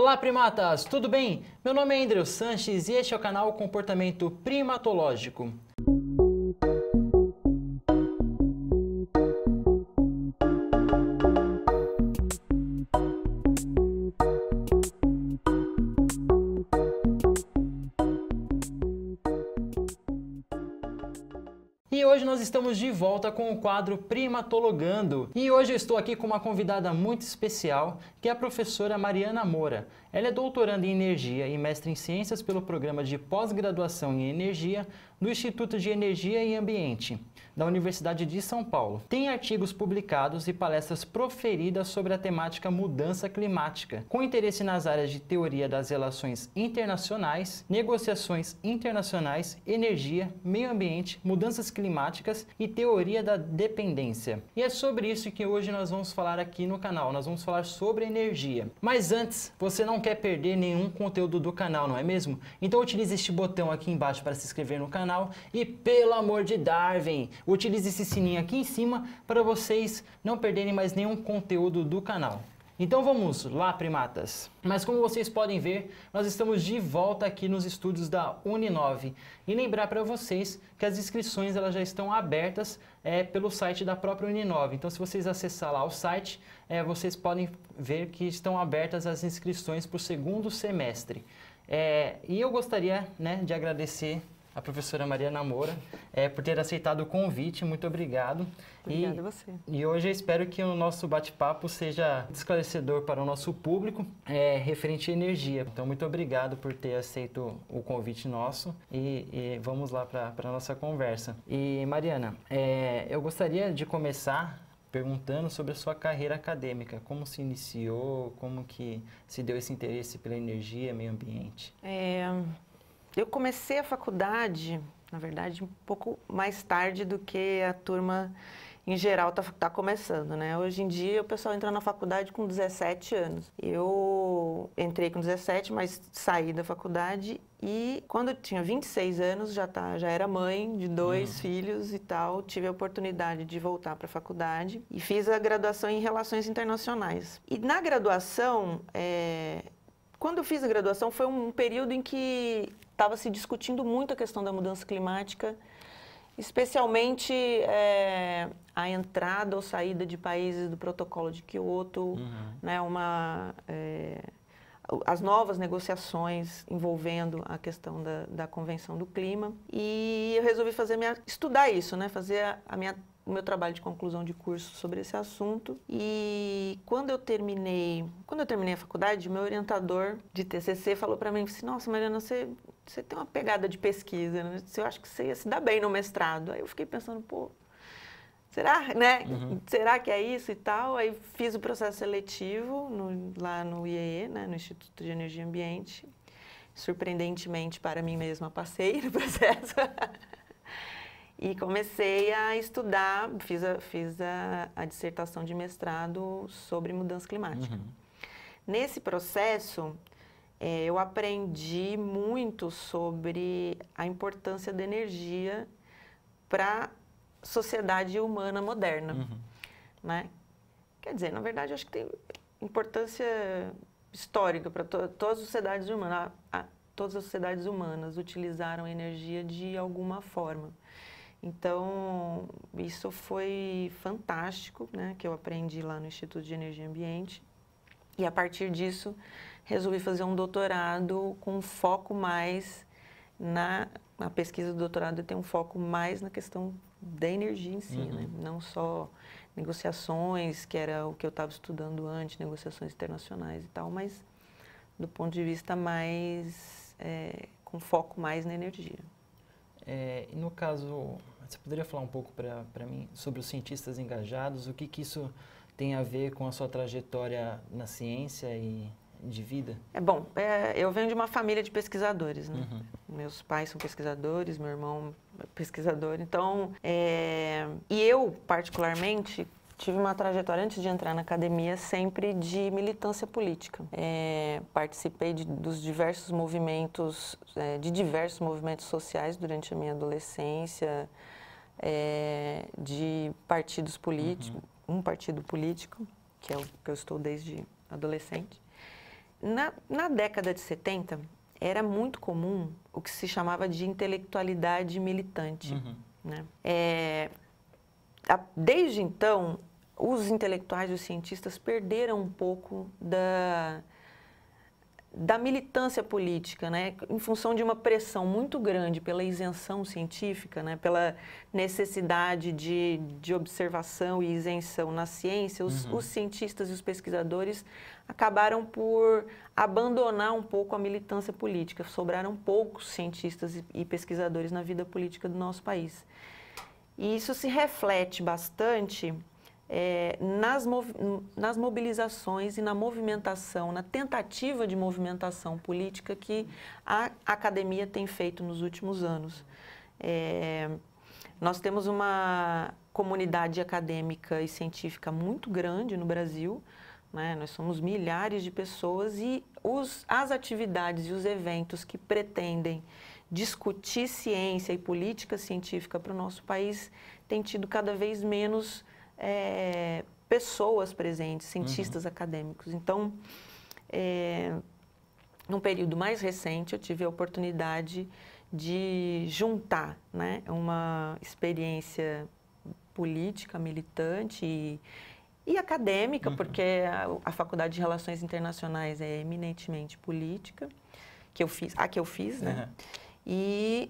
Olá, primatas! Tudo bem? Meu nome é Andreu Sanches e este é o canal Comportamento Primatológico. E hoje nós estamos de volta com o quadro Primatologando. E hoje eu estou aqui com uma convidada muito especial, que é a professora Mariana Moura. Ela é doutoranda em Energia e mestre em Ciências pelo Programa de Pós-Graduação em Energia do Instituto de Energia e Ambiente, da Universidade de São Paulo. Tem artigos publicados e palestras proferidas sobre a temática mudança climática, com interesse nas áreas de teoria das relações internacionais, negociações internacionais, energia, meio ambiente, mudanças climáticas e teoria da dependência. E é sobre isso que hoje nós vamos falar aqui no canal. Nós vamos falar sobre energia. Mas antes, você não quer perder nenhum conteúdo do canal, não é mesmo? Então utilize este botão aqui embaixo para se inscrever no canal e, pelo amor de Darwin, utilize esse sininho aqui em cima para vocês não perderem mais nenhum conteúdo do canal. Então vamos lá, primatas! Mas como vocês podem ver, nós estamos de volta aqui nos estúdios da Uninove. E lembrar para vocês que as inscrições elas já estão abertas pelo site da própria Uninove. Então se vocês acessar lá o site, vocês podem ver que estão abertas as inscrições para o segundo semestre. E eu gostaria de agradecer a professora Mariana Moura por ter aceitado o convite. Muito obrigado. Obrigada a você. E hoje eu espero que o nosso bate-papo seja esclarecedor para o nosso público referente à energia. Então, muito obrigado por ter aceito o convite nosso e vamos lá para a nossa conversa. E, Mariana, eu gostaria de começar perguntando sobre a sua carreira acadêmica. Como se iniciou, como que se deu esse interesse pela energia, meio ambiente? Eu comecei a faculdade, na verdade, um pouco mais tarde do que a turma em geral tá começando, né? Hoje em dia o pessoal entra na faculdade com 17 anos. Eu entrei com 17, mas saí da faculdade e quando eu tinha 26 anos já era mãe de 2 filhos e tal. Tive a oportunidade de voltar para a faculdade e fiz a graduação em Relações Internacionais. E na graduação, quando eu fiz a graduação foi um período em que estava se discutindo muito a questão da mudança climática, especialmente a entrada ou saída de países do protocolo de Kyoto, né, as novas negociações envolvendo a questão da Convenção do Clima. E eu resolvi estudar isso, né, fazer o meu trabalho de conclusão de curso sobre esse assunto. E quando eu terminei a faculdade, o meu orientador de TCC falou para mim assim: nossa, Mariana, você tem uma pegada de pesquisa, né? Eu acho que você ia se dar bem no mestrado. Aí eu fiquei pensando, pô, será, né? Será que é isso e tal? Aí fiz o processo seletivo lá no IEE, né? No Instituto de Energia e Ambiente. Surpreendentemente para mim mesma, passei no processo. E comecei a estudar, fiz a dissertação de mestrado sobre mudança climática. Nesse processo, eu aprendi muito sobre a importância da energia para a sociedade humana moderna, né? Quer dizer, na verdade, acho que tem importância histórica para todas as sociedades humanas. Todas as sociedades humanas utilizaram a energia de alguma forma. Então, isso foi fantástico, né, que eu aprendi lá no Instituto de Energia e Ambiente. E, a partir disso, resolvi fazer um doutorado com foco mais na pesquisa do doutorado, tem um foco mais na questão da energia em si, né? Não só negociações, que era o que eu estava estudando antes, negociações internacionais e tal, mas do ponto de vista mais, com foco mais na energia. E no caso, você poderia falar um pouco para mim sobre os cientistas engajados? O que isso tem a ver com a sua trajetória na ciência e de vida? Eu venho de uma família de pesquisadores, né? Meus pais são pesquisadores, meu irmão é pesquisador. Então, e eu, particularmente, tive uma trajetória, antes de entrar na academia, sempre de militância política. Participei dos diversos movimentos, sociais durante a minha adolescência, de partidos políticos, um partido político, que é o que eu estou desde adolescente. Na década de 70, era muito comum o que se chamava de intelectualidade militante. Né? Desde então, os intelectuais e os cientistas perderam um pouco da militância política, né? Em função de uma pressão muito grande pela isenção científica, né? Pela necessidade de observação e isenção na ciência, os cientistas e os pesquisadores acabaram por abandonar um pouco a militância política. Sobraram poucos cientistas e pesquisadores na vida política do nosso país. E isso se reflete bastante nas mobilizações e na movimentação, na tentativa de movimentação política que a academia tem feito nos últimos anos. Nós temos uma comunidade acadêmica e científica muito grande no Brasil, né? Nós somos milhares de pessoas e as atividades e os eventos que pretendem discutir ciência e política científica para o nosso país têm tido cada vez menos pessoas presentes, cientistas acadêmicos. Então, num período mais recente, eu tive a oportunidade de juntar, né, uma experiência política, militante e acadêmica, porque a Faculdade de Relações Internacionais é eminentemente política, que eu fiz, né? E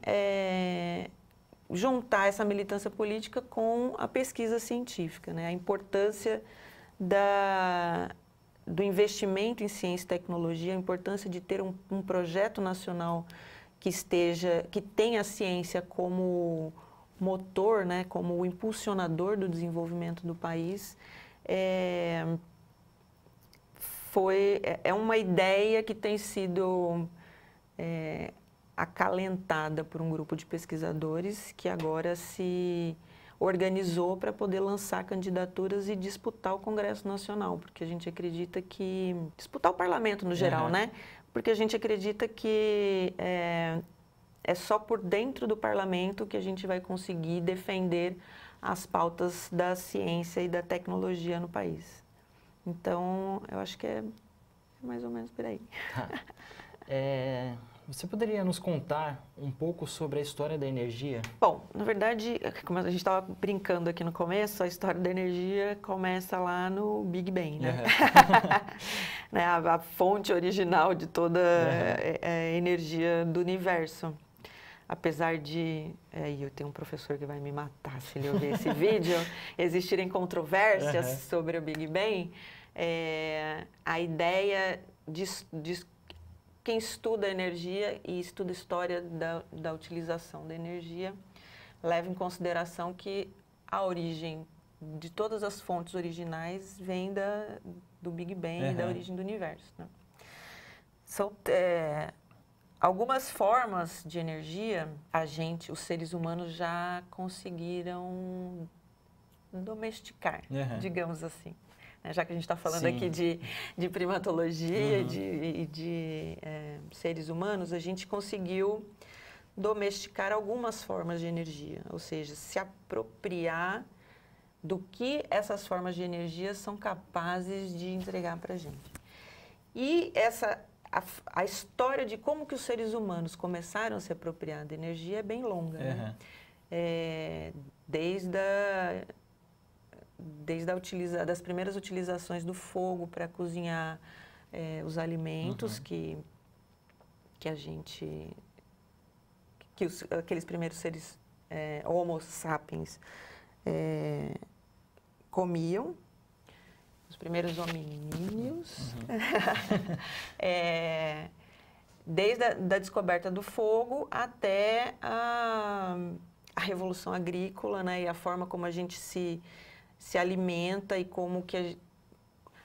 juntar essa militância política com a pesquisa científica, né? A importância do investimento em ciência e tecnologia, a importância de ter um projeto nacional que tenha a ciência como motor, né? Como o impulsionador do desenvolvimento do país, é uma ideia que tem sido acalentada por um grupo de pesquisadores que agora se organizou para poder lançar candidaturas e disputar o Congresso Nacional, porque a gente acredita que... disputar o parlamento no geral, né? Porque a gente acredita que é só por dentro do parlamento que a gente vai conseguir defender as pautas da ciência e da tecnologia no país. Então, eu acho que é mais ou menos por aí. Você poderia nos contar um pouco sobre a história da energia? Bom, na verdade, como a gente estava brincando aqui no começo, a história da energia começa lá no Big Bang, né? Né? A fonte original de toda a energia do universo. Apesar de, eu tenho um professor que vai me matar se ele ouvir esse vídeo, existirem controvérsias sobre o Big Bang, a ideia de quem estuda energia e estuda a história da utilização da energia leva em consideração que a origem de todas as fontes originais vem do Big Bang e da origem do universo, né? São algumas formas de energia, os seres humanos já conseguiram domesticar, digamos assim. Já que a gente está falando aqui de primatologia e de seres humanos, a gente conseguiu domesticar algumas formas de energia, ou seja, se apropriar do que essas formas de energia são capazes de entregar para a gente. E a história de como que os seres humanos começaram a se apropriar da energia é bem longa, né? Desde das primeiras utilizações do fogo para cozinhar os alimentos que aqueles primeiros seres Homo sapiens comiam, os primeiros hominíneos, desde a descoberta do fogo até a revolução agrícola, né, e a forma como a gente se alimenta e como que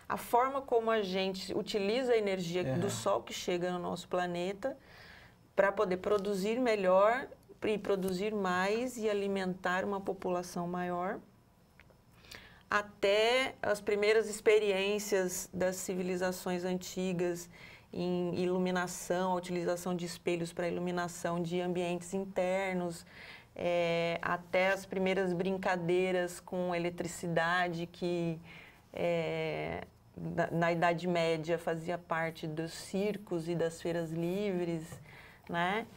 a forma como a gente utiliza a energia do sol que chega no nosso planeta para poder produzir melhor e produzir mais e alimentar uma população maior, até as primeiras experiências das civilizações antigas em iluminação, a utilização de espelhos para iluminação de ambientes internos, até as primeiras brincadeiras com eletricidade que na Idade Média fazia parte dos circos e das feiras livres, né?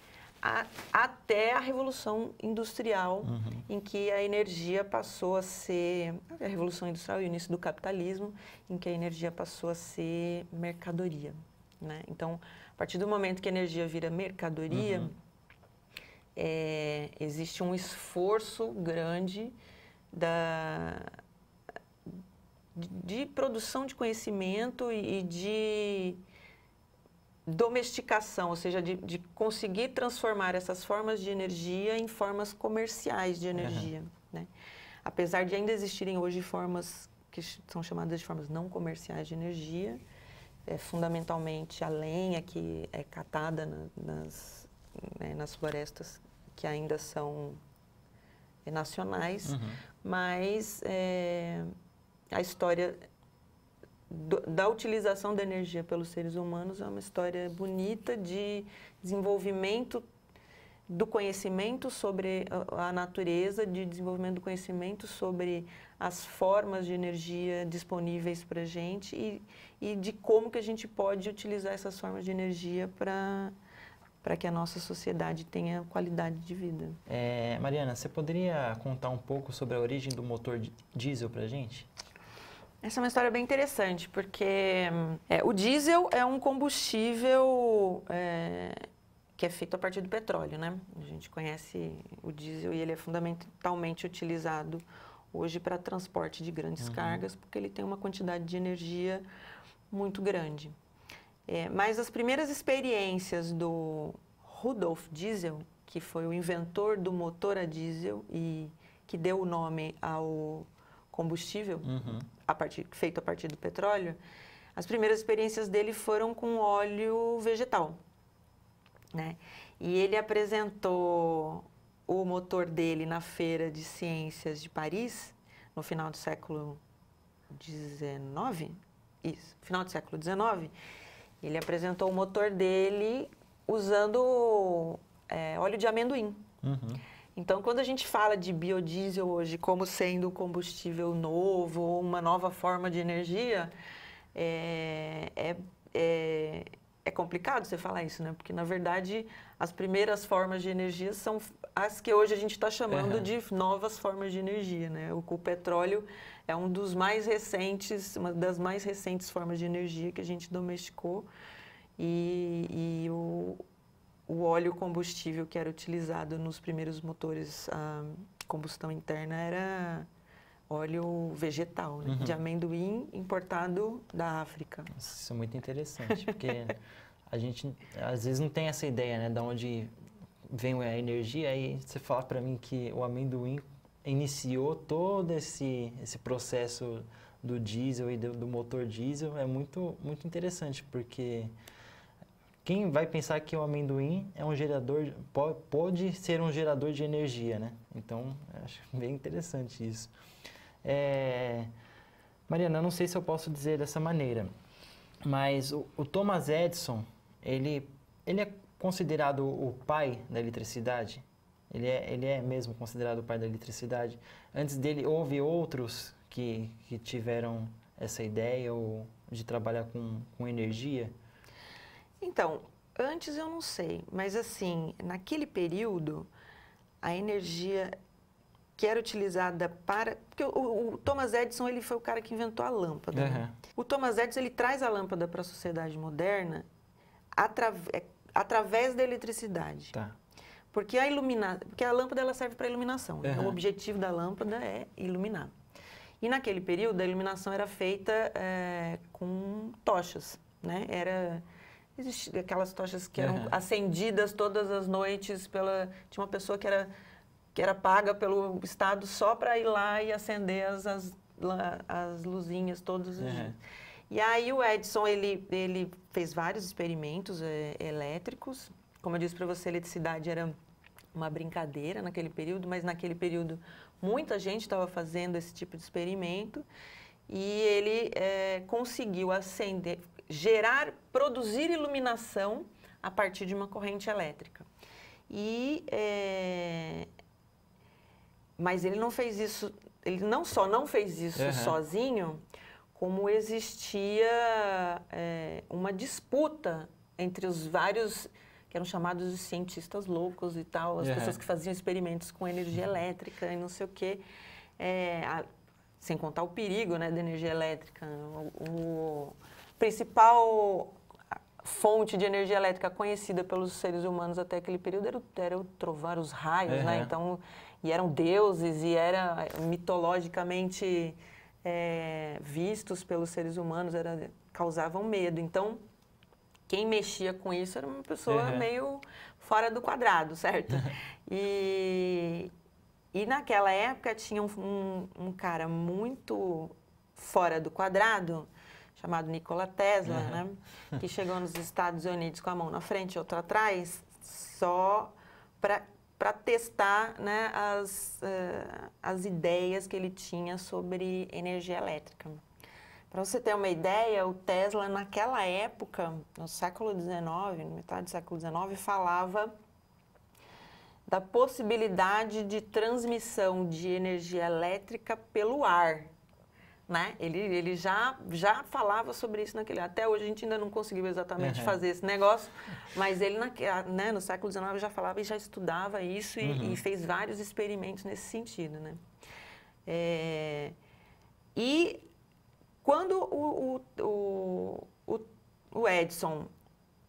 Até a Revolução Industrial, em que a energia passou a ser... A Revolução Industrial e o início do capitalismo, em que a energia passou a ser mercadoria, né? Então, a partir do momento que a energia vira mercadoria, existe um esforço grande de produção de conhecimento e de domesticação, ou seja, de conseguir transformar essas formas de energia em formas comerciais de energia, né? Apesar de ainda existirem hoje formas que são chamadas de formas não comerciais de energia, fundamentalmente a lenha que é catada nas florestas que ainda são nacionais, mas a história da utilização da energia pelos seres humanos é uma história bonita de desenvolvimento do conhecimento sobre a natureza, de desenvolvimento do conhecimento sobre as formas de energia disponíveis para a gente e de como que a gente pode utilizar essas formas de energia para que a nossa sociedade tenha qualidade de vida. Mariana, você poderia contar um pouco sobre a origem do motor diesel para a gente? Essa é uma história bem interessante, porque o diesel é um combustível que é feito a partir do petróleo, né? A gente conhece o diesel e ele é fundamentalmente utilizado hoje para transporte de grandes cargas, porque ele tem uma quantidade de energia muito grande. Mas as primeiras experiências do Rudolf Diesel, que foi o inventor do motor a diesel e que deu o nome ao combustível feito a partir do petróleo, as primeiras experiências dele foram com óleo vegetal, né? E ele apresentou o motor dele na Feira de Ciências de Paris, no final do século XIX. Isso, final do século XIX. Ele apresentou o motor dele usando óleo de amendoim. Então, quando a gente fala de biodiesel hoje como sendo um combustível novo, ou uma nova forma de energia, é complicado você falar isso, né? Porque, na verdade, as primeiras formas de energia são as que hoje a gente está chamando de novas formas de energia, né? O petróleo é um dos mais recentes, uma das mais recentes formas de energia que a gente domesticou e o óleo combustível que era utilizado nos primeiros motores a combustão interna era óleo vegetal, né? De amendoim importado da África. Isso é muito interessante, porque a gente às vezes não tem essa ideia, né, de onde vem a energia. Aí você fala para mim que o amendoim iniciou todo esse processo do diesel e do motor diesel, é muito, muito interessante, porque quem vai pensar que o amendoim é um gerador, pode ser um gerador de energia, né? Então, acho bem interessante isso. Mariana, eu não sei se eu posso dizer dessa maneira, mas o Thomas Edison, ele é considerado o pai da eletricidade? Ele é mesmo considerado o pai da eletricidade? Antes dele, houve outros que tiveram essa ideia de trabalhar com energia? Então, antes eu não sei, mas assim, naquele período, a energia que era utilizada para... Porque o Thomas Edison, ele foi o cara que inventou a lâmpada. Né? O Thomas Edison, ele traz a lâmpada para a sociedade moderna através da eletricidade. Tá. Porque a lâmpada ela serve para iluminação. Né? O objetivo da lâmpada é iluminar. E naquele período, a iluminação era feita com tochas, né? Existiam aquelas tochas que eram acendidas todas as noites tinha uma pessoa que era paga pelo Estado só para ir lá e acender as luzinhas todos os dias. E aí o Edison, ele fez vários experimentos elétricos. Como eu disse para você, a eletricidade era uma brincadeira naquele período, mas naquele período muita gente estava fazendo esse tipo de experimento e ele conseguiu produzir iluminação a partir de uma corrente elétrica. Mas ele não fez isso, ele não só não fez isso sozinho, como existia uma disputa entre os vários, que eram chamados de cientistas loucos e tal, as pessoas que faziam experimentos com energia elétrica e não sei o quê, sem contar o perigo, né, da energia elétrica. O principal fonte de energia elétrica conhecida pelos seres humanos até aquele período era o trovão, os raios, né? Então, e eram deuses e eram mitologicamente vistos pelos seres humanos, causavam medo. Então, quem mexia com isso era uma pessoa meio fora do quadrado, certo? E naquela época tinha um cara muito fora do quadrado, chamado Nikola Tesla, né? Que chegou nos Estados Unidos com a mão na frente e outra atrás, só para testar, né, as ideias que ele tinha sobre energia elétrica. Para você ter uma ideia, o Tesla, naquela época, no século XIX, na metade do século XIX, falava da possibilidade de transmissão de energia elétrica pelo ar, né? Ele já falava sobre isso naquele... Até hoje a gente ainda não conseguiu exatamente fazer esse negócio, mas ele, né, no século XIX já falava e já estudava isso e fez vários experimentos nesse sentido, né? E quando o Edison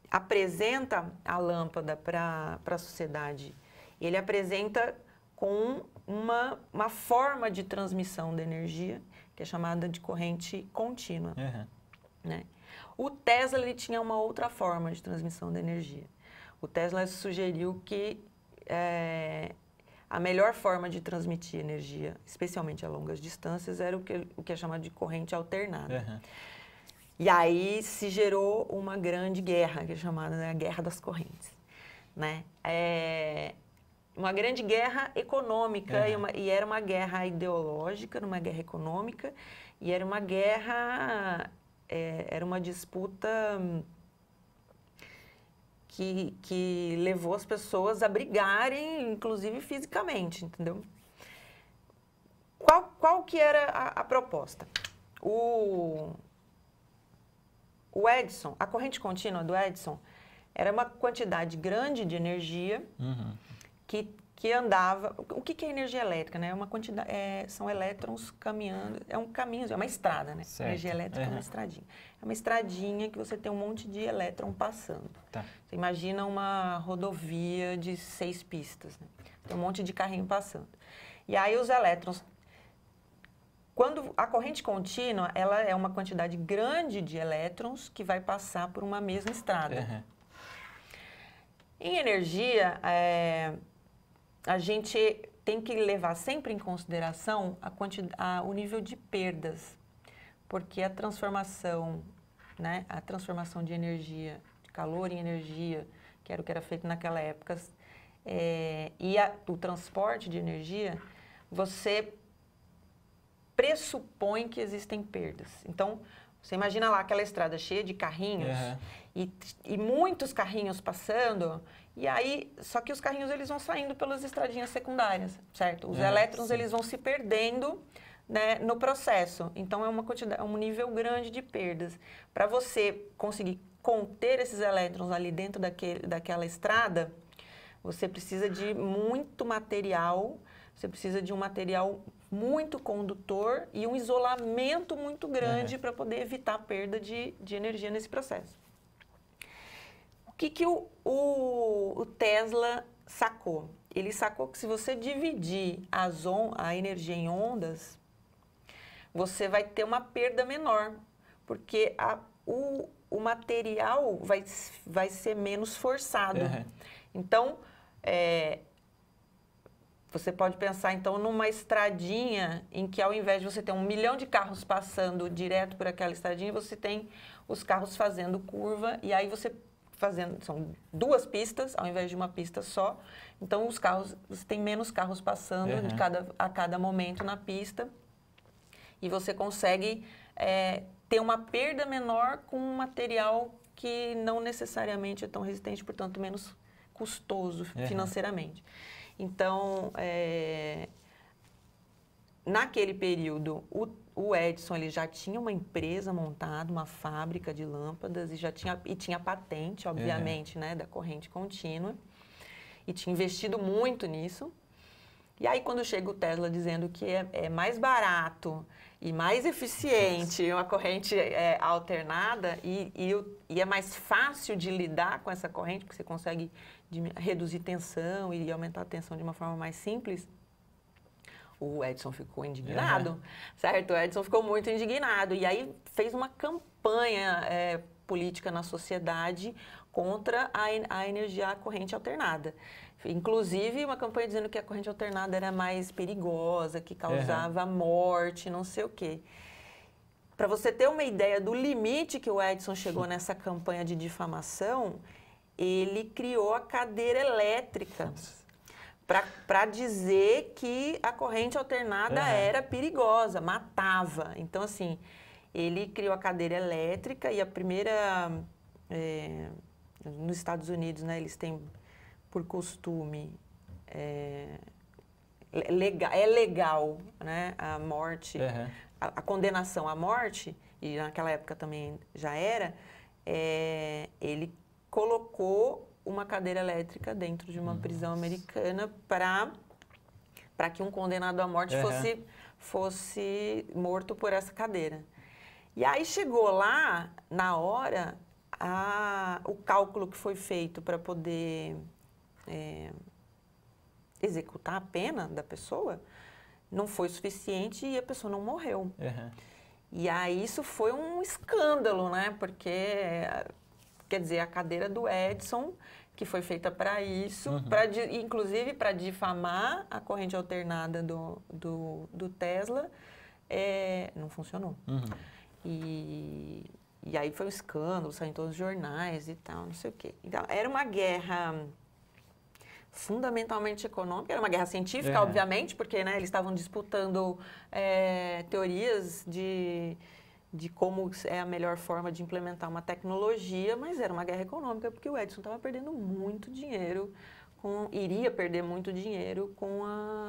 apresenta a lâmpada para a sociedade, ele apresenta com uma forma de transmissão da energia, que é chamada de corrente contínua. Né? O Tesla ele tinha uma outra forma de transmissão da energia. O Tesla sugeriu que a melhor forma de transmitir energia, especialmente a longas distâncias, era o que é chamado de corrente alternada. E aí se gerou uma grande guerra, que é chamada, né, a Guerra das Correntes. Né? Uma grande guerra econômica, e era uma guerra ideológica, uma guerra econômica, e era uma guerra, era uma disputa que levou as pessoas a brigarem, inclusive fisicamente, entendeu? Qual que era a proposta? O Edison, a corrente contínua do Edison, era uma quantidade grande de energia que andava... O que é energia elétrica, né? É uma quantidade, são elétrons caminhando... É um caminho, é uma estrada, né? Certo. Energia elétrica é uma estradinha. É uma estradinha que você tem um monte de elétron passando. Tá. Você imagina uma rodovia de 6 pistas, né? Tem um monte de carrinho passando. E aí os elétrons... Quando a corrente contínua, ela é uma quantidade grande de elétrons que vai passar por uma mesma estrada. Em energia, a gente tem que levar sempre em consideração o nível de perdas, porque a transformação, né, a transformação de energia, de calor em energia, que era o que era feito naquela época, e o transporte de energia, você pressupõe que existem perdas. Então, você imagina lá aquela estrada cheia de carrinhos e muitos carrinhos passando, e aí, só que os carrinhos eles vão saindo pelas estradinhas secundárias, certo? Os elétrons eles vão se perdendo, né, no processo. Então, é um nível grande de perdas. Para você conseguir conter esses elétrons ali dentro daquela estrada, você precisa de muito material, você precisa de um material muito condutor e um isolamento muito grande para poder evitar a perda de energia nesse processo. O que o Tesla sacou? Ele sacou que se você dividir a energia em ondas, você vai ter uma perda menor, porque o material vai ser menos forçado. Então, você pode pensar, então, numa estradinha em que, ao invés de você ter 1 milhão de carros passando direto por aquela estradinha, você tem os carros fazendo curva, e aí você são 2 pistas, ao invés de uma pista só. Então, você tem menos carros passando a cada momento na pista, e você consegue ter uma perda menor com um material que não necessariamente é tão resistente, portanto, menos custoso financeiramente. Então, naquele período, o Edison ele já tinha uma empresa montada, uma fábrica de lâmpadas e tinha patente, obviamente, né, da corrente contínua e tinha investido muito nisso. E aí quando chega o Tesla dizendo que é mais barato e mais eficiente uma corrente alternada e é mais fácil de lidar com essa corrente, porque você consegue reduzir tensão e aumentar a tensão de uma forma mais simples, o Edison ficou indignado, certo? O Edison ficou muito indignado e aí fez uma campanha política na sociedade contra a energia à corrente alternada. Inclusive, uma campanha dizendo que a corrente alternada era mais perigosa, que causava morte, não sei o quê. Para você ter uma ideia do limite que o Edison chegou nessa campanha de difamação, ele criou a cadeira elétrica para dizer que a corrente alternada era perigosa, matava. Então, assim, ele criou a cadeira elétrica e a primeira... nos Estados Unidos, né, eles têm por costume, legal, né, a morte, a condenação à morte, e naquela época também já era, ele colocou uma cadeira elétrica dentro de uma prisão americana para que um condenado à morte fosse morto por essa cadeira. E aí chegou lá, na hora, o cálculo que foi feito para poder executar a pena da pessoa não foi suficiente e a pessoa não morreu. E aí isso foi um escândalo, né? Porque, quer dizer, a cadeira do Edison, que foi feita para isso, inclusive para difamar a corrente alternada do Tesla, não funcionou. E aí foi um escândalo, saiu em todos os jornais e tal, não sei o quê. Então, era uma guerra fundamentalmente econômica, era uma guerra científica, obviamente, porque né, eles estavam disputando teorias de como é a melhor forma de implementar uma tecnologia, mas era uma guerra econômica, porque o Edison estava perdendo muito dinheiro, iria perder muito dinheiro com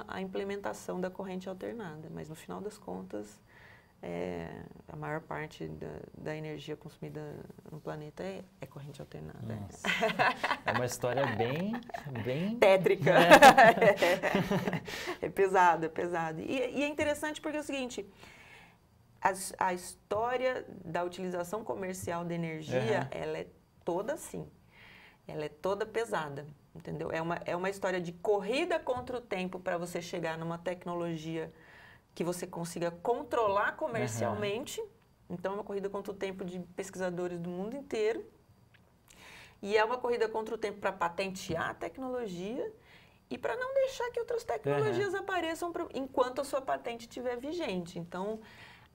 a implementação da corrente alternada. Mas, no final das contas, a maior parte da energia consumida no planeta é corrente alternada. É uma história bem tétrica. É pesado, é pesado. E é interessante porque é o seguinte, a história da utilização comercial da energia, ela é toda assim. Ela é toda pesada, entendeu? É uma história de corrida contra o tempo para você chegar numa tecnologia que você consiga controlar comercialmente. Então, é uma corrida contra o tempo de pesquisadores do mundo inteiro. E é uma corrida contra o tempo para patentear a tecnologia e para não deixar que outras tecnologias apareçam enquanto a sua patente estiver vigente. Então,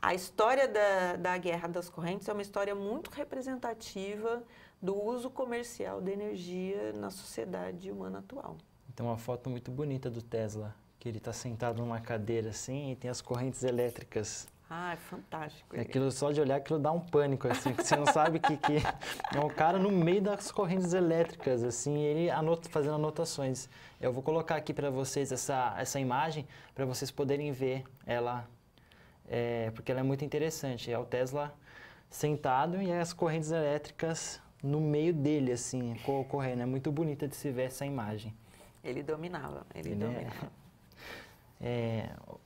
a história da guerra das correntes é uma história muito representativa do uso comercial da energia na sociedade humana atual. Tem uma foto muito bonita do Tesla, que ele está sentado numa cadeira assim e tem as correntes elétricas. Ah, é fantástico. Aquilo, só de olhar, aquilo dá um pânico, assim, que você não sabe que é um cara no meio das correntes elétricas, assim, ele fazendo anotações. Eu vou colocar aqui para vocês essa imagem, para vocês poderem ver ela, porque ela é muito interessante. É o Tesla sentado e as correntes elétricas no meio dele, assim, correndo. É muito bonita de se ver essa imagem. Ele dominava, ele dominava.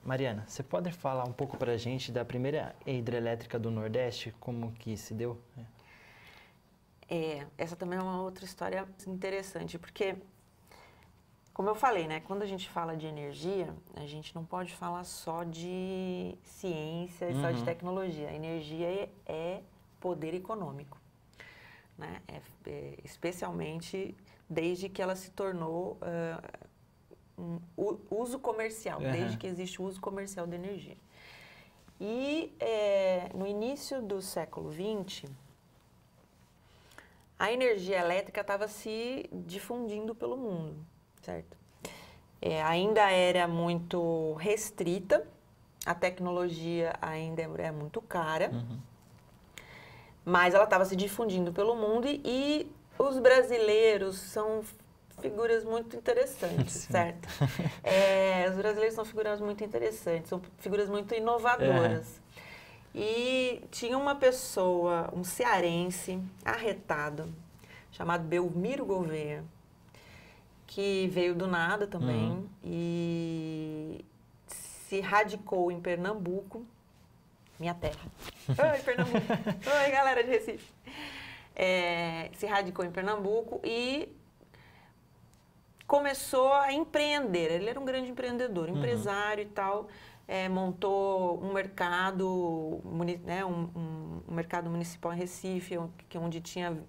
Mariana, você pode falar um pouco para a gente da primeira hidrelétrica do Nordeste, como que se deu? Essa também é uma outra história interessante, porque, como eu falei, né, quando a gente fala de energia, a gente não pode falar só de ciência e só de tecnologia. A energia é poder econômico, né? Especialmente desde que ela se tornou uso comercial, desde que existe o uso comercial da energia. E no início do século XX, a energia elétrica estava se difundindo pelo mundo, certo? Ainda era muito restrita, a tecnologia ainda é muito cara, mas ela estava se difundindo pelo mundo e os brasileiros são figuras muito interessantes, certo? Os brasileiros são figuras muito interessantes, são figuras muito inovadoras. E tinha uma pessoa, um cearense, arretado, chamado Belmiro Gouveia, que veio do nada também e se radicou em Pernambuco, minha terra. Oi, Pernambuco! Oi, galera de Recife! Se radicou em Pernambuco e começou a empreender. Ele era um grande empreendedor, empresário e tal. Montou um mercado, né, um mercado municipal em Recife, onde tinha o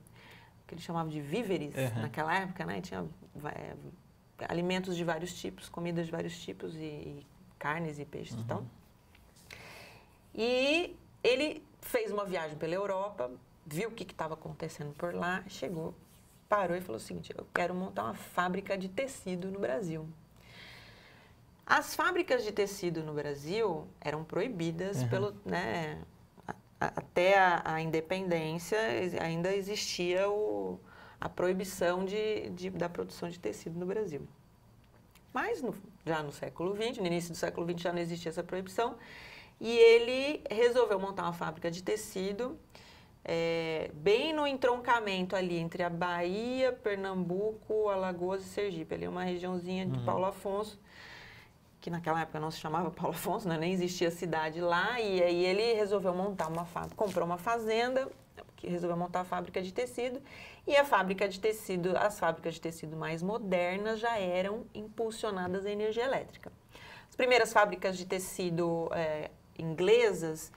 que eles chamavam de víveres naquela época, né? Tinha alimentos de vários tipos, comidas de vários tipos e carnes e peixes e tal. E ele fez uma viagem pela Europa, viu o que estava acontecendo por lá, chegou, parou e falou o seguinte: eu quero montar uma fábrica de tecido no Brasil. As fábricas de tecido no Brasil eram proibidas pelo, né, até a independência ainda existia a proibição da produção de tecido no Brasil. Mas já no século XX, no início do século XX já não existia essa proibição, e ele resolveu montar uma fábrica de tecido bem no entroncamento ali entre a Bahia, Pernambuco, Alagoas e Sergipe, ali uma regiãozinha de Paulo Afonso, que naquela época não se chamava Paulo Afonso, né? Nem existia cidade lá, e aí ele resolveu montar uma fábrica, comprou uma fazenda, que resolveu montar a fábrica de tecido, e as fábricas de tecido mais modernas já eram impulsionadas a energia elétrica. As primeiras fábricas de tecido inglesas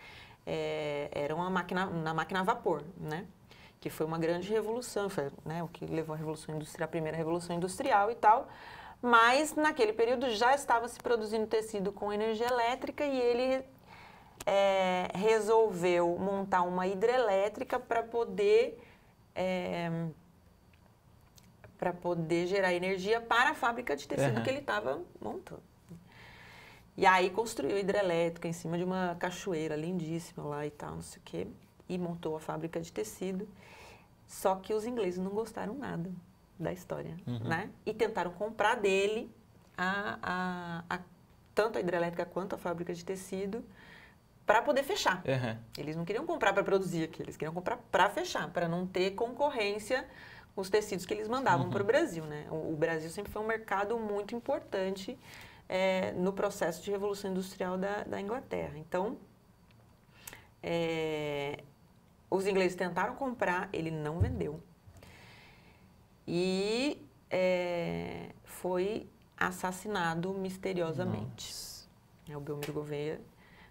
eram na máquina a vapor, né? Que foi uma grande revolução, foi, né, o que levou a primeira revolução industrial e tal. Mas, naquele período, já estava se produzindo tecido com energia elétrica e ele resolveu montar uma hidrelétrica para poder gerar energia para a fábrica de tecido que ele estava montando. E aí construiu a hidrelétrica em cima de uma cachoeira lindíssima lá e tal, não sei o quê, e montou a fábrica de tecido. Só que os ingleses não gostaram nada da história, né? E tentaram comprar dele tanto a hidrelétrica quanto a fábrica de tecido para poder fechar. Eles não queriam comprar para produzir aqui, eles queriam comprar para fechar, para não ter concorrência com os tecidos que eles mandavam para o Brasil, né? O Brasil sempre foi um mercado muito importante no processo de revolução industrial da Inglaterra. Então, os ingleses tentaram comprar, ele não vendeu. E foi assassinado misteriosamente. O Belmiro Gouveia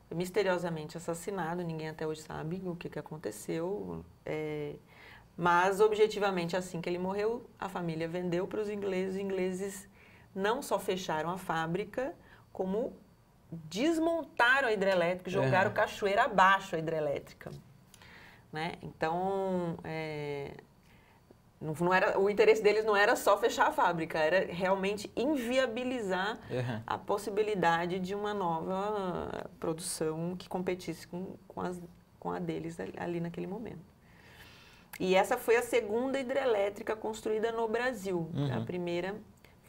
foi misteriosamente assassinado, ninguém até hoje sabe o que aconteceu. Mas, objetivamente, assim que ele morreu, a família vendeu para os ingleses não só fecharam a fábrica, como desmontaram a hidrelétrica, jogaram cachoeira abaixo a hidrelétrica. Né? Então, o interesse deles não era só fechar a fábrica, era realmente inviabilizar a possibilidade de uma nova produção que competisse com a deles ali naquele momento. E essa foi a segunda hidrelétrica construída no Brasil. A primeira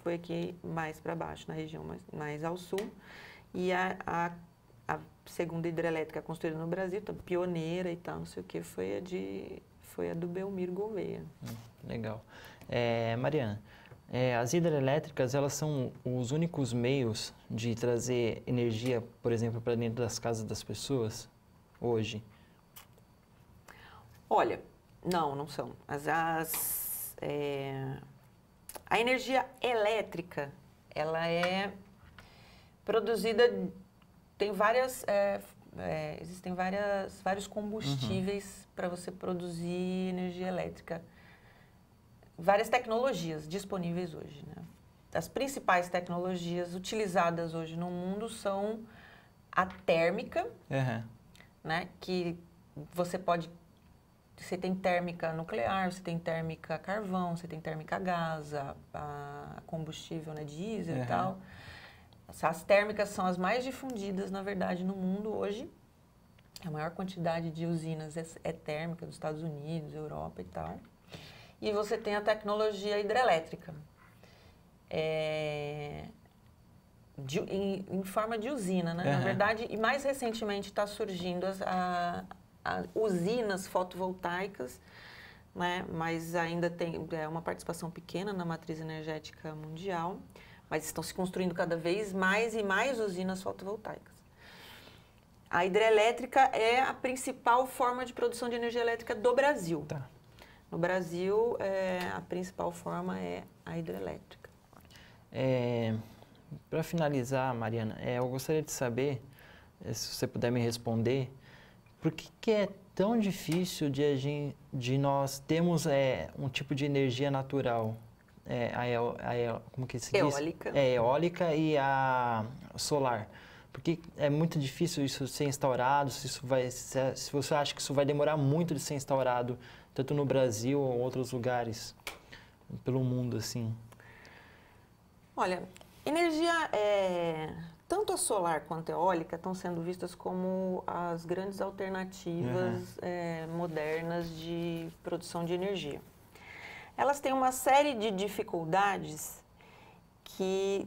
foi aqui mais para baixo, na região mais ao sul. E a segunda hidrelétrica construída no Brasil, pioneira e tal, não sei o que, foi a do Belmiro Gouveia. Legal. Mariana, as hidrelétricas, elas são os únicos meios de trazer energia, por exemplo, para dentro das casas das pessoas hoje? Olha, não são. A energia elétrica, ela é produzida, tem existem vários combustíveis para você produzir energia elétrica. Várias tecnologias disponíveis hoje, né? As principais tecnologias utilizadas hoje no mundo são a térmica, né? Que você tem térmica nuclear, você tem térmica a carvão, você tem térmica a gás, a combustível, né, diesel e tal. As térmicas são as mais difundidas, na verdade, no mundo hoje. A maior quantidade de usinas é térmica dos Estados Unidos, Europa e tal. E você tem a tecnologia hidrelétrica, em forma de usina, né? Na verdade, e mais recentemente está surgindo as usinas fotovoltaicas, né? Mas ainda tem uma participação pequena na matriz energética mundial, mas estão se construindo cada vez mais e mais usinas fotovoltaicas. A hidrelétrica é a principal forma de produção de energia elétrica do Brasil. Tá. No Brasil, a principal forma é a hidrelétrica. Para finalizar, Mariana, eu gostaria de saber, se você puder me responder, por que é tão difícil de nós termos um tipo de energia natural? Como que se diz? Eólica. Eólica e a solar. Porque é muito difícil isso ser instaurado, se você acha que isso vai demorar muito de ser instaurado, tanto no Brasil ou em outros lugares pelo mundo, assim. Olha, energia, tanto a solar quanto a eólica estão sendo vistas como as grandes alternativas modernas de produção de energia. Elas têm uma série de dificuldades que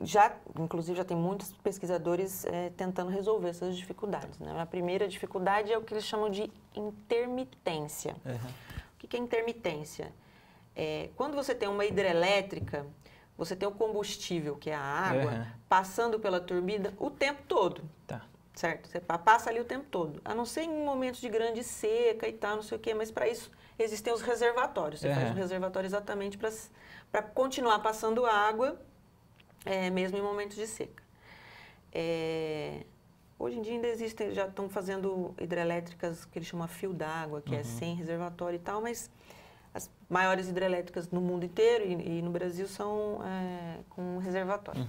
inclusive já tem muitos pesquisadores tentando resolver essas dificuldades, né? A primeira dificuldade é o que eles chamam de intermitência. O que é intermitência? Quando você tem uma hidrelétrica, você tem o combustível, que é a água, passando pela turbina o tempo todo. Tá. Certo? Você passa ali o tempo todo. A não ser em momentos de grande seca e tal, não sei o quê, mas para isso existem os reservatórios. Você faz um reservatório exatamente para continuar passando água, mesmo em momentos de seca. Hoje em dia ainda existem, já estão fazendo hidrelétricas que eles chamam a fio d'água, que é sem reservatório e tal, mas as maiores hidrelétricas no mundo inteiro e no Brasil são com reservatório.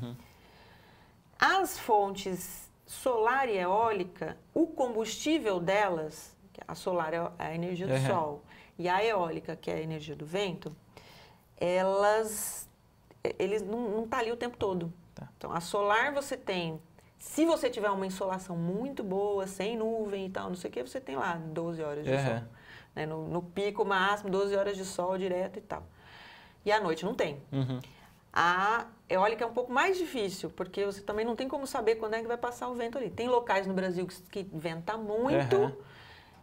As fontes solar e eólica, o combustível delas, a solar é a energia do sol, e a eólica, que é a energia do vento, eles não estão ali o tempo todo. Tá. Então, a solar você tem, se você tiver uma insolação muito boa, sem nuvem e tal, não sei o que, você tem lá 12 horas de sol. Né? No pico máximo, 12 horas de sol direto e tal. E à noite não tem. A eólica é um pouco mais difícil, porque você também não tem como saber quando é que vai passar o vento ali. Tem locais no Brasil que venta muito,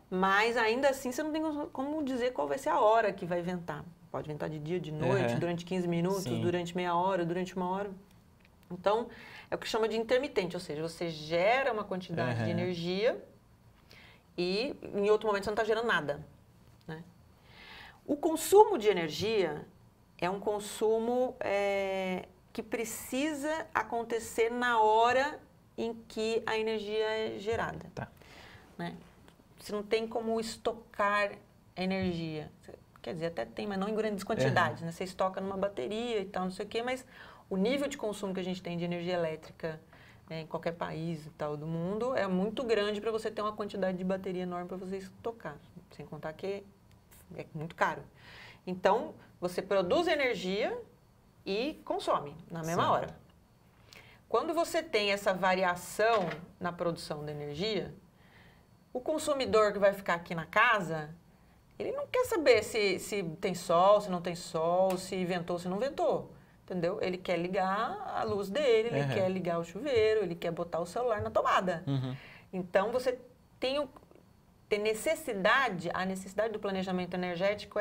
mas ainda assim você não tem como dizer qual vai ser a hora que vai ventar. Pode ventar de dia, de noite, durante 15 minutos, durante meia hora, durante uma hora. Então, é o que chama de intermitente, ou seja, você gera uma quantidade de energia e em outro momento você não está gerando nada. Né? O consumo de energia é um consumo que precisa acontecer na hora em que a energia é gerada. Tá. Né? Você não tem como estocar energia. Quer dizer, até tem, mas não em grandes quantidades. Né? Você estoca numa bateria e tal, não sei o quê, mas o nível de consumo que a gente tem de energia elétrica em qualquer país e tal do mundo é muito grande para você ter uma quantidade de bateria enorme para você estocar. Sem contar que é muito caro. Então, você produz energia e consome na mesma hora. Quando você tem essa variação na produção da energia, o consumidor que vai ficar aqui na casa, ele não quer saber se tem sol, se não tem sol, se ventou, se não ventou. Entendeu? Ele quer ligar a luz dele, ele quer ligar o chuveiro, ele quer botar o celular na tomada. Então, você tem a necessidade do planejamento energético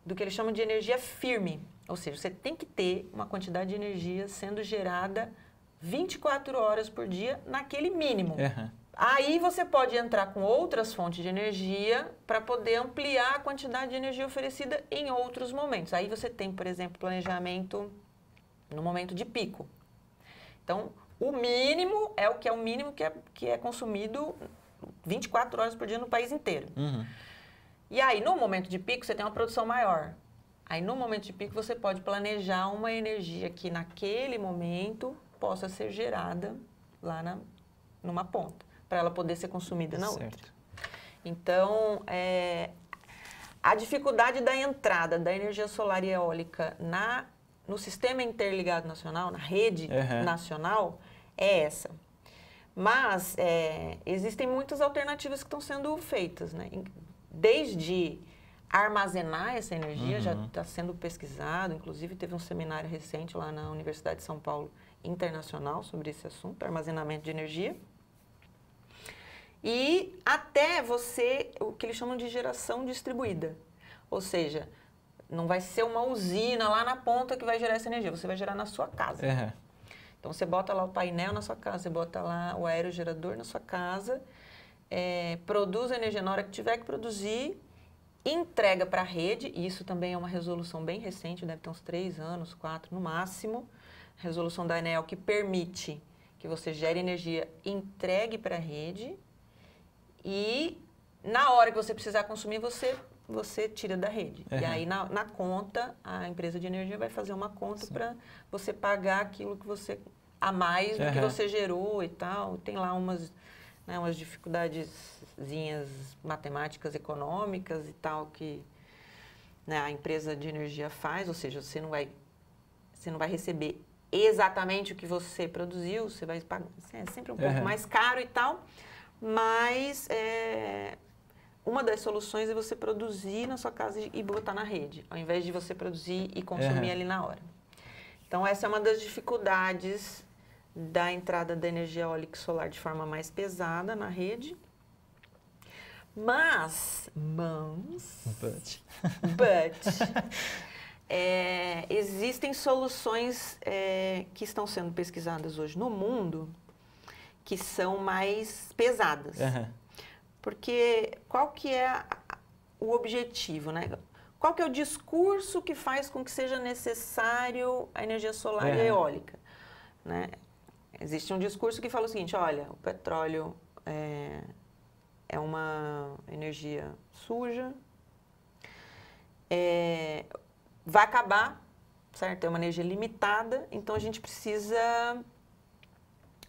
do que eles chamam de energia firme. Ou seja, você tem que ter uma quantidade de energia sendo gerada 24 horas por dia naquele mínimo. Aí você pode entrar com outras fontes de energia para poder ampliar a quantidade de energia oferecida em outros momentos. Aí você tem, por exemplo, planejamento no momento de pico. Então, o mínimo é o mínimo que é consumido 24 horas por dia no país inteiro. E aí, no momento de pico, você tem uma produção maior. Aí, no momento de pico, você pode planejar uma energia que, naquele momento, possa ser gerada lá numa ponta, para ela poder ser consumida na outra. Então, a dificuldade da entrada da energia solar e eólica no sistema interligado nacional, na rede nacional, é essa. Mas existem muitas alternativas que estão sendo feitas, né? Desde armazenar essa energia, já está sendo pesquisado, inclusive teve um seminário recente lá na Universidade de São Paulo Internacional sobre esse assunto, armazenamento de energia. E até você, o que eles chamam de geração distribuída, ou seja, não vai ser uma usina lá na ponta que vai gerar essa energia, você vai gerar na sua casa. Então, você bota lá o painel na sua casa, você bota lá o aerogerador na sua casa, produz a energia na hora que tiver que produzir, entrega para a rede, e isso também é uma resolução bem recente, deve ter uns 3 anos, 4 no máximo, resolução da ANEEL que permite que você gere energia, entregue para a rede, e na hora que você precisar consumir, você tira da rede. E aí, na conta, a empresa de energia vai fazer uma conta para você pagar aquilo que você, a mais do que você gerou e tal. Tem lá umas dificuldadezinhas matemáticas, econômicas e tal, que, né, a empresa de energia faz, ou seja, você não vai receber exatamente o que você produziu, você vai pagar, é sempre um pouco mais caro e tal, mas uma das soluções é você produzir na sua casa e botar na rede, ao invés de você produzir e consumir ali na hora. Então, essa é uma das dificuldades da entrada da energia eólica e solar de forma mais pesada na rede. But existem soluções que estão sendo pesquisadas hoje no mundo que são mais pesadas. Porque qual que é o objetivo, né? Qual que é o discurso que faz com que seja necessário a energia solar e a eólica, né? Existe um discurso que fala o seguinte, olha, o petróleo é uma energia suja, vai acabar, certo? É uma energia limitada, então a gente precisa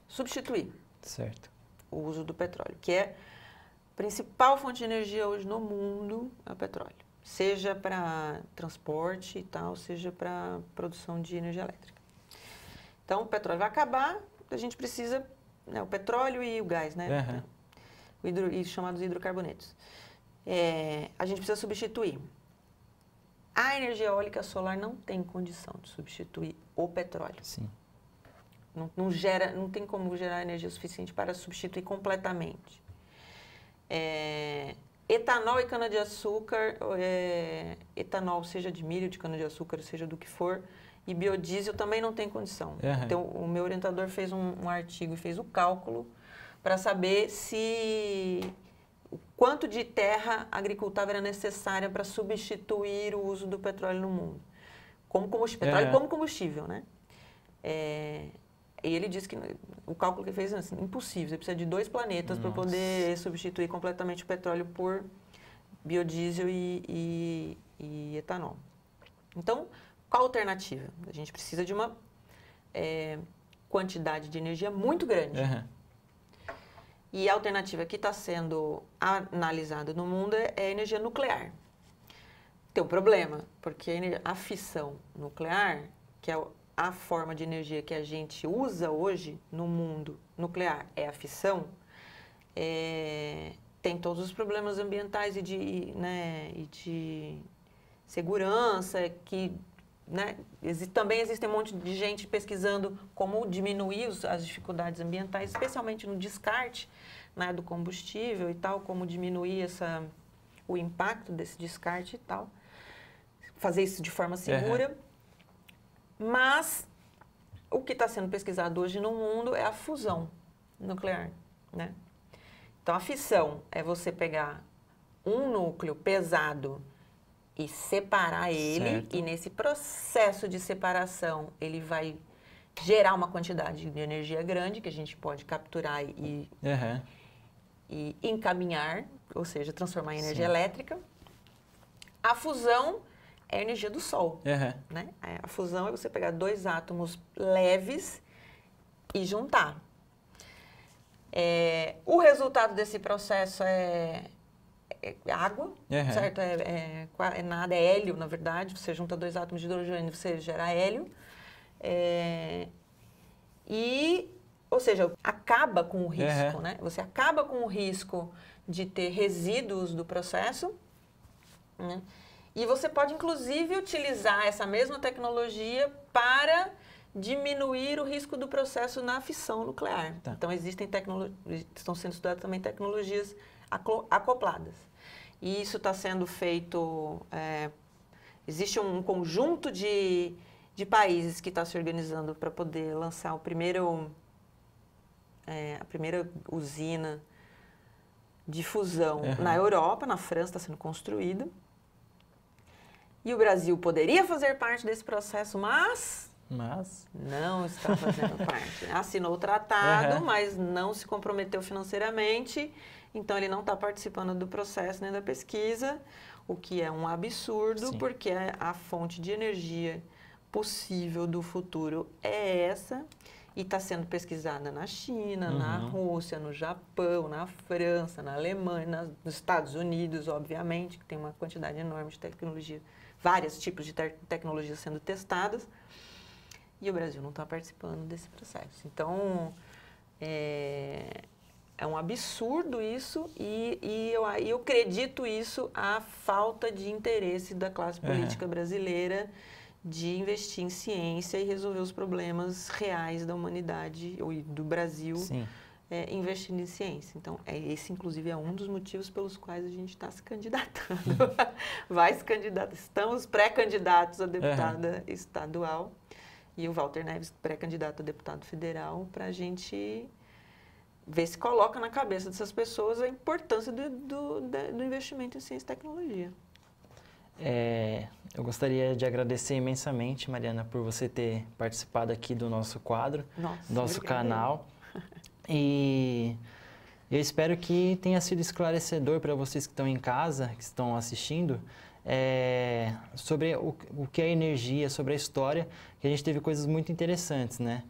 substituir o uso do petróleo, que é a principal fonte de energia hoje no mundo, é o petróleo. Seja para transporte e tal, seja para produção de energia elétrica. Então, o petróleo vai acabar, a gente precisa, né, o petróleo e o gás, né? Os chamados hidrocarbonetos. A gente precisa substituir. A energia eólica solar não tem condição de substituir o petróleo. Não tem como gerar energia suficiente para substituir completamente. Etanol e cana-de-açúcar, etanol seja de milho, de cana-de-açúcar, seja do que for, e biodiesel também não tem condição. Então, o meu orientador fez um artigo e fez o cálculo para saber o quanto de terra agricultável era necessária para substituir o uso do petróleo no mundo. Petróleo como combustível, né? E ele disse que o cálculo que ele fez é assim, impossível. Você precisa de 2 planetas para poder substituir completamente o petróleo por biodiesel e etanol. Então, qual a alternativa? A gente precisa de uma quantidade de energia muito grande. E a alternativa que está sendo analisada no mundo é a energia nuclear. Tem um problema, porque a fissão nuclear, que é a forma de energia que a gente usa hoje no mundo nuclear, é a fissão, tem todos os problemas ambientais e de segurança, que, né, também existe um monte de gente pesquisando como diminuir as dificuldades ambientais, especialmente no descarte, né, do combustível e tal, como diminuir o impacto desse descarte e tal, fazer isso de forma segura. Mas o que está sendo pesquisado hoje no mundo é a fusão nuclear, né? Então, a fissão é você pegar um núcleo pesado e separar ele, e nesse processo de separação, ele vai gerar uma quantidade de energia grande que a gente pode capturar e encaminhar, ou seja, transformar em energia elétrica. A fusão é a energia do Sol, né? A fusão é você pegar 2 átomos leves e juntar. O resultado desse processo é água, certo? Nada, é hélio, na verdade. Você junta 2 átomos de hidrogênio, você gera hélio. Ou seja, acaba com o risco, né? Você acaba com o risco de ter resíduos do processo, né? E você pode, inclusive, utilizar essa mesma tecnologia para diminuir o risco do processo na fissão nuclear. Tá. Então, estão sendo estudadas também tecnologias acopladas. E isso está sendo feito... existe um conjunto de países que está se organizando para poder lançar a primeira usina de fusão na Europa, na França está sendo construída. E o Brasil poderia fazer parte desse processo, mas não está fazendo parte. Assinou o tratado, mas não se comprometeu financeiramente, então ele não está participando do processo nem da pesquisa, o que é um absurdo, porque a fonte de energia possível do futuro é essa, e está sendo pesquisada na China, na Rússia, no Japão, na França, na Alemanha, nos Estados Unidos, obviamente, que tem uma quantidade enorme de tecnologia, vários tipos de tecnologias sendo testadas, e o Brasil não está participando desse processo. Então, é um absurdo isso, e eu acredito isso à falta de interesse da classe política brasileira de investir em ciência e resolver os problemas reais da humanidade ou do Brasil investindo em ciência. Então, esse, inclusive, é um dos motivos pelos quais a gente está se candidatando. Vai se candidatar. Estamos pré-candidatos a deputada estadual e o Walter Neves pré-candidato a deputado federal, para a gente ver se coloca na cabeça dessas pessoas a importância do investimento em ciência e tecnologia. Eu gostaria de agradecer imensamente, Mariana, por você ter participado aqui do nosso quadro, do nosso canal. E eu espero que tenha sido esclarecedor para vocês que estão em casa, que estão assistindo, sobre o que é energia, sobre a história, que a gente teve coisas muito interessantes, né?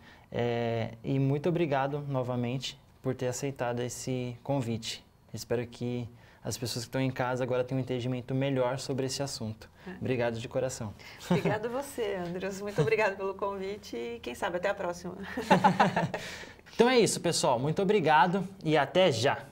E muito obrigado novamente por ter aceitado esse convite. Espero que as pessoas que estão em casa agora tenham um entendimento melhor sobre esse assunto. Obrigado de coração. Obrigada a você, Andreas. Muito obrigada pelo convite e quem sabe até a próxima. Então é isso, pessoal. Muito obrigado e até já!